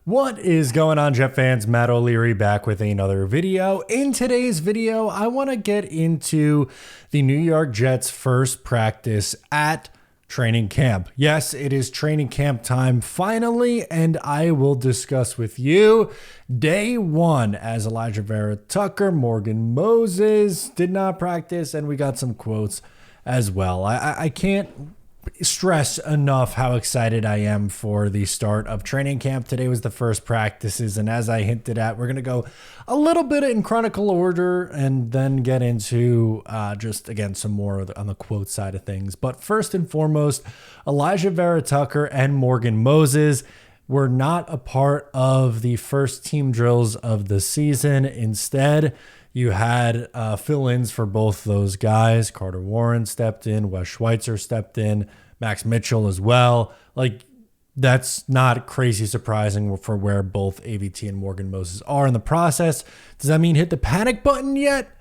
What is going on, Jet fans? Matt O'Leary back with another video. In today's video, I want to get into the New York Jets' first practice at training camp. Yes, it is training camp time finally, and I will discuss with you day one as Elijah Vera Tucker, Morgan Moses did not practice, and we got some quotes as well. I can't stress enough how excited I am for the start of training camp. Today was the first practices, and as I hinted at, we're going to go a little bit in chronicle order and then get into just, again, some more on the quote side of things. But first and foremost, Elijah Vera Tucker and Morgan Moses were not a part of the first team drills of the season. Instead, you had fill-ins for both those guys. Carter Warren stepped in, Wes Schweitzer stepped in, Max Mitchell as well. Like, that's not crazy surprising for where both AVT and Morgan Moses are in the process. Does that mean hit the panic button yet?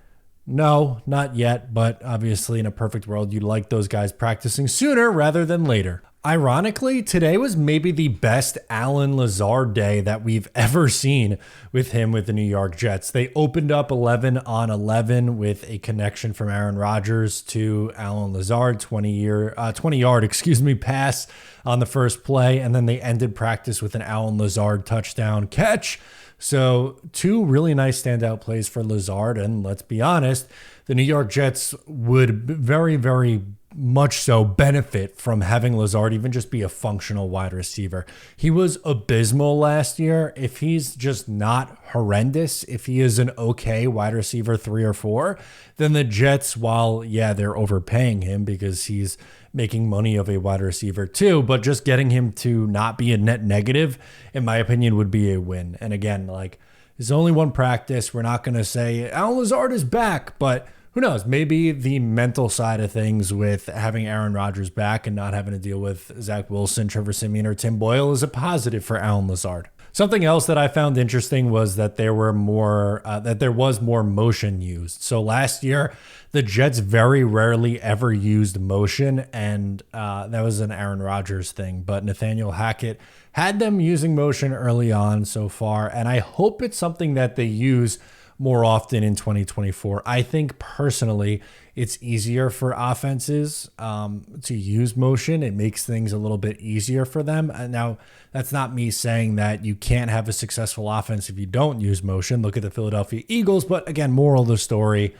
No, not yet, but obviously in a perfect world, you'd like those guys practicing sooner rather than later. Ironically, today was maybe the best Allen Lazard day that we've ever seen with him with the New York Jets. They opened up 11 on 11 with a connection from Aaron Rodgers to Allen Lazard, 20-yard pass on the first play, and then they ended practice with an Allen Lazard touchdown catch. So two really nice standout plays for Lazard, and let's be honest, the New York Jets would very, very much so benefit from having Lazard even just be a functional wide receiver. He was abysmal last year. If he's just not horrendous, if he is an okay wide receiver 3 or 4, then the Jets, while, yeah, they're overpaying him because he's making money of a wide receiver too, but just getting him to not be a net negative, in my opinion, would be a win. And again, like, there's only one practice. We're not going to say Allen Lazard is back, but who knows? Maybe the mental side of things with having Aaron Rodgers back and not having to deal with Zach Wilson, Trevor Siemian, or Tim Boyle is a positive for Allen Lazard. Something else that I found interesting was that there was more motion used. So last year, the Jets very rarely ever used motion, and that was an Aaron Rodgers thing. But Nathaniel Hackett had them using motion early on so far, and I hope it's something that they use more often in 2024. I think personally it's easier for offenses to use motion. It makes things a little bit easier for them. Now, that's not me saying that you can't have a successful offense if you don't use motion. Look at the Philadelphia Eagles. But again, moral of the story,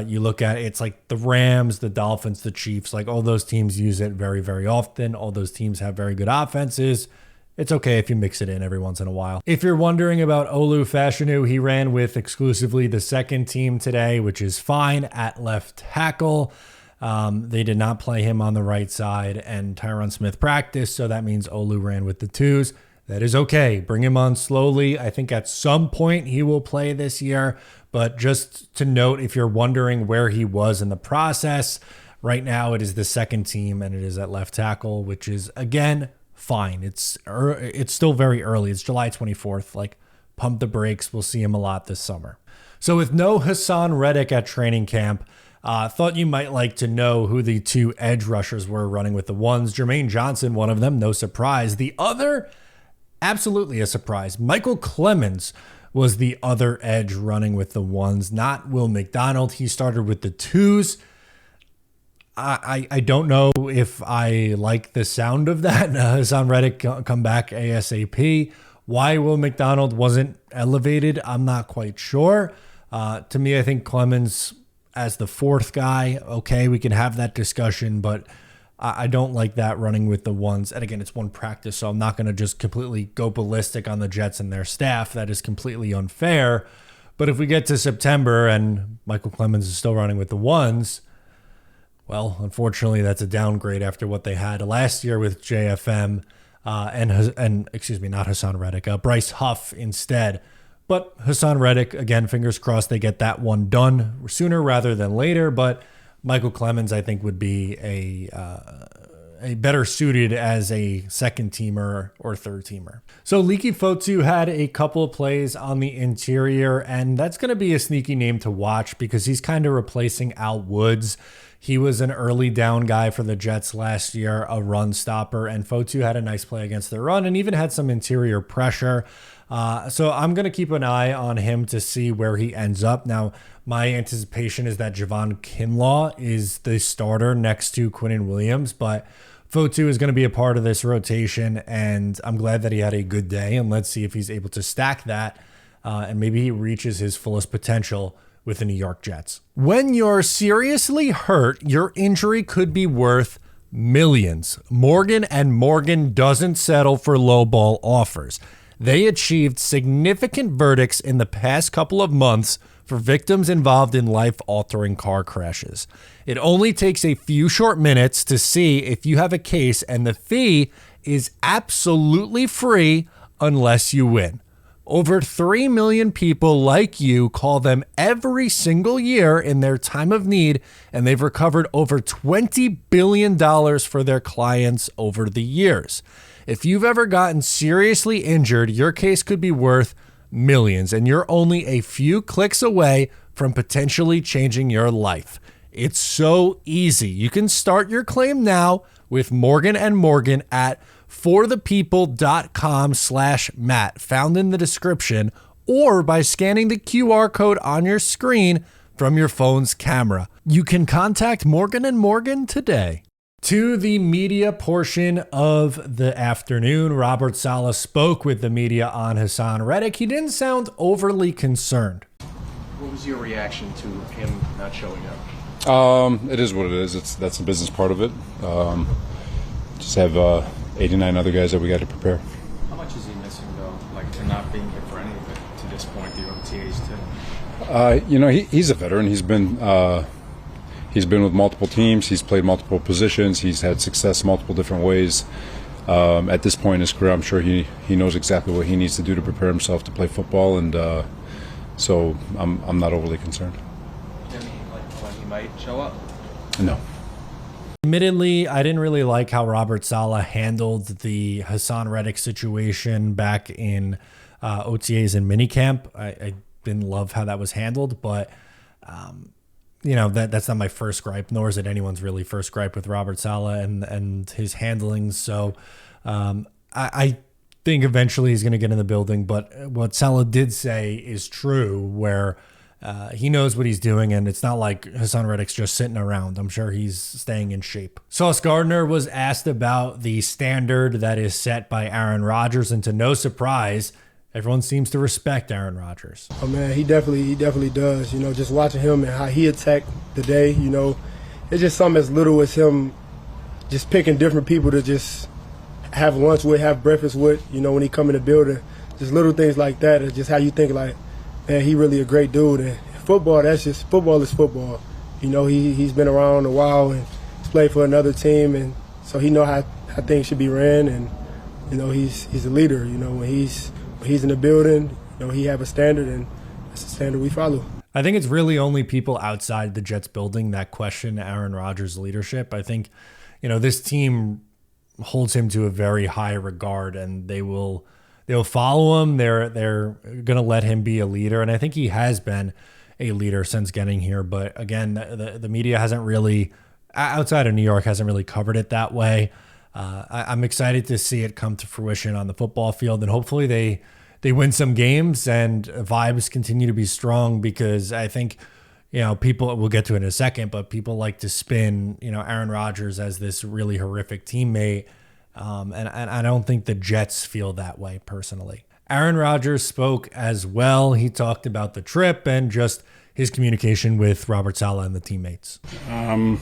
you look at it, it's like the Rams, the Dolphins, the Chiefs, like all those teams use it very, very often. All those teams have very good offenses. It's okay if you mix it in every once in a while. If you're wondering about Olu Fashanu, he ran with exclusively the second team today, which is fine, at left tackle. They did not play him on the right side, and Tyron Smith practiced, so that means Olu ran with the twos. That is okay. Bring him on slowly. I think at some point he will play this year, but just to note, if you're wondering where he was in the process, right now it is the second team, and it is at left tackle, which is, again, fine. It's still very early. It's July 24th. Like, pump the brakes. We'll see him a lot this summer. So with no Hassan Reddick at training camp, thought you might like to know who the two edge rushers were running with the ones. Jermaine Johnson, one of them, no surprise. The other, absolutely a surprise. Michael Clemens was the other edge running with the ones, not Will McDonald. He started with the twos. I don't know if I like the sound of that. Hassan Reddick come back ASAP. Why Will McDonald wasn't elevated, I'm not quite sure. To me, I think Clemens as the fourth guy, okay, we can have that discussion, but I don't like that running with the ones. And again, it's one practice, so I'm not going to just completely go ballistic on the Jets and their staff. That is completely unfair. But if we get to September and Michael Clemens is still running with the ones, well, unfortunately, that's a downgrade after what they had last year with JFM and excuse me, not Hassan Reddick, Bryce Huff instead. But Hassan Reddick, again, fingers crossed they get that one done sooner rather than later. But Michael Clemens, I think, would be better suited as a second teamer or third teamer. So Leaky Fotu had a couple of plays on the interior, and that's going to be a sneaky name to watch because he's kind of replacing Al Woods. He was an early down guy for the Jets last year, a run stopper, and Fotu had a nice play against the run and even had some interior pressure. So I'm going to keep an eye on him to see where he ends up. Now, my anticipation is that Javon Kinlaw is the starter next to Quinnen Williams, but Fotu is going to be a part of this rotation, and I'm glad that he had a good day, and let's see if he's able to stack that, and maybe he reaches his fullest potential with the New York Jets. When you're seriously hurt, your injury could be worth millions. Morgan & Morgan doesn't settle for lowball offers. They achieved significant verdicts in the past couple of months for victims involved in life-altering car crashes. It only takes a few short minutes to see if you have a case, and the fee is absolutely free unless you win. Over 3 million people like you call them every single year in their time of need, and they've recovered over $20 billion for their clients over the years. If you've ever gotten seriously injured, your case could be worth millions, and you're only a few clicks away from potentially changing your life. It's so easy. You can start your claim now with Morgan & Morgan at forthepeople.com/Matt, found in the description, or by scanning the QR code on your screen from your phone's camera. You can contact Morgan & Morgan today. To the media portion of the afternoon, Robert Saleh spoke with the media on Haason Reddick. He didn't sound overly concerned. What was your reaction to him not showing up? It is what it is. That's the business part of it. Just have 89 other guys that we got to prepare. How much is he missing, though, like to not being here for any of it to this point, the OTAs too? He's a veteran. He's been with multiple teams. He's played multiple positions. He's had success multiple different ways. At this point in his career, I'm sure he knows exactly what he needs to do to prepare himself to play football, and so I'm not overly concerned. When he might show up? No. Admittedly, I didn't really like how Robert Saleh handled the Haason Reddick situation back in OTAs and minicamp. I didn't love how that was handled, but that's not my first gripe, nor is it anyone's really first gripe with Robert Saleh and his handlings. So I think eventually he's going to get in the building. But what Saleh did say is true, where he knows what he's doing, and it's not like Haason Reddick's just sitting around. I'm sure he's staying in shape. Sauce Gardner was asked about the standard that is set by Aaron Rodgers, and to no surprise, everyone seems to respect Aaron Rodgers. Oh man, he definitely does. Just watching him and how he attacked the day, it's just something as little as him just picking different people to just have lunch with, have breakfast with, when he come in the building. Just little things like that is just how you think, like, man, he really a great dude. And football, football is football. He's been around a while and he's played for another team, and so he know how things should be ran, and he's a leader. When he's in the building, he have a standard, and that's the standard we follow. I think it's really only people outside the Jets building that question Aaron Rodgers' leadership. I think, this team holds him to a very high regard, and they'll follow him. They're going to let him be a leader, and I think he has been a leader since getting here. But again, the media hasn't really, outside of New York, hasn't really covered it that way. I'm excited to see it come to fruition on the football field, and hopefully they win some games and vibes continue to be strong, because I think, people, we'll get to it in a second, but people like to spin, Aaron Rodgers as this really horrific teammate. And I don't think the Jets feel that way personally. Aaron Rodgers spoke as well. He talked about the trip and just his communication with Robert Saleh and the teammates. I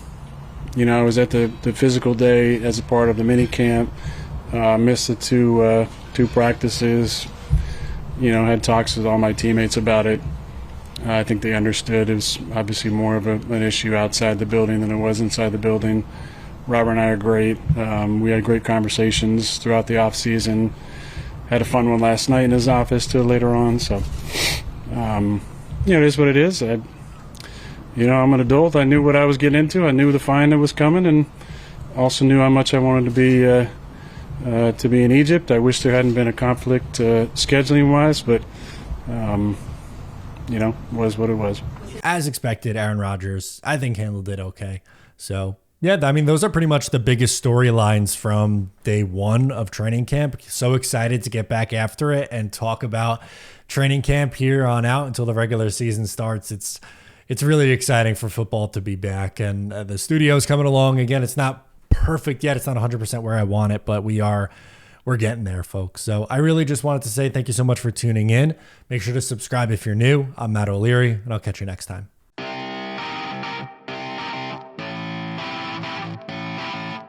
was at the physical day as a part of the mini camp. Missed the two practices. Had talks with all my teammates about it. I think they understood it was obviously more of an issue outside the building than it was inside the building. Robert and I are great. We had great conversations throughout the off season. Had a fun one last night in his office till later on. So, it is what it is. I'm an adult. I knew what I was getting into. I knew the fine that was coming, and also knew how much I wanted to be in Egypt. I wish there hadn't been a conflict scheduling wise, but was what it was. As expected, Aaron Rodgers, I think, handled it okay. So, yeah, I mean, those are pretty much the biggest storylines from day one of training camp. So excited to get back after it and talk about training camp here on out until the regular season starts. It's really exciting for football to be back, and the studio's coming along. Again, it's not perfect yet. It's not 100% where I want it, but we're getting there, folks. So I really just wanted to say thank you so much for tuning in. Make sure to subscribe if you're new. I'm Matt O'Leary, and I'll catch you next time.